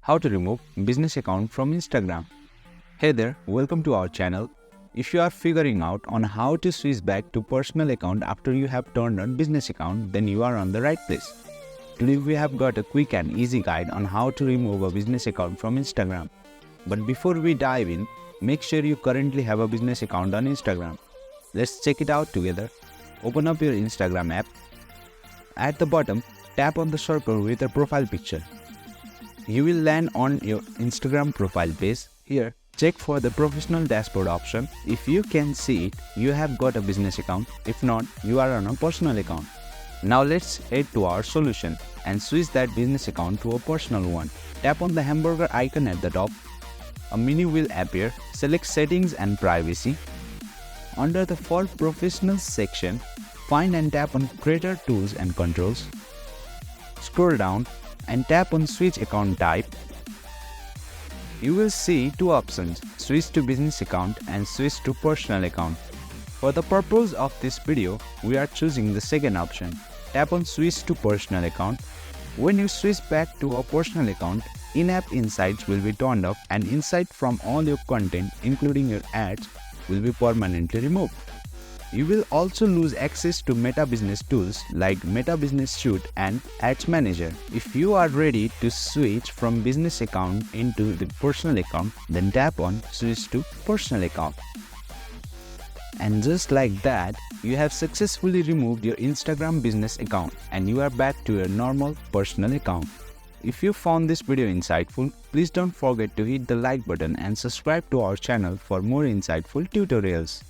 How to remove business account from Instagram. Hey there, welcome to our channel. If you are figuring out on how to switch back to personal account after you have turned on business account, then you are on the right place. Today we have got a quick and easy guide on how to remove a business account from Instagram. But before we dive in, make sure you currently have a business account on Instagram. Let's check it out together. Open up your Instagram app. At the bottom, tap on the circle with a profile picture. You will land on your Instagram profile page. Here, check for the professional dashboard option. If you can see it, you have got a business account. If not, you are on a personal account. Now let's head to our solution and switch that business account to a personal one. Tap on the hamburger icon at the top. A menu will appear. Select Settings and Privacy. Under the For Professionals section, find and tap on Creator Tools and Controls. Scroll down and tap on Switch Account Type. You will see two options, Switch to Business Account and Switch to Personal Account. For the purpose of this video, we are choosing the second option. Tap on Switch to Personal Account. When you switch back to a personal account, in-app insights will be turned off and insight from all your content, including your ads, will be permanently removed. You will also lose access to Meta Business tools like Meta Business Suite and Ads Manager. If you are ready to switch from business account into the personal account, then tap on Switch to Personal Account. And just like that, you have successfully removed your Instagram business account and you are back to your normal personal account. If you found this video insightful, please don't forget to hit the like button and subscribe to our channel for more insightful tutorials.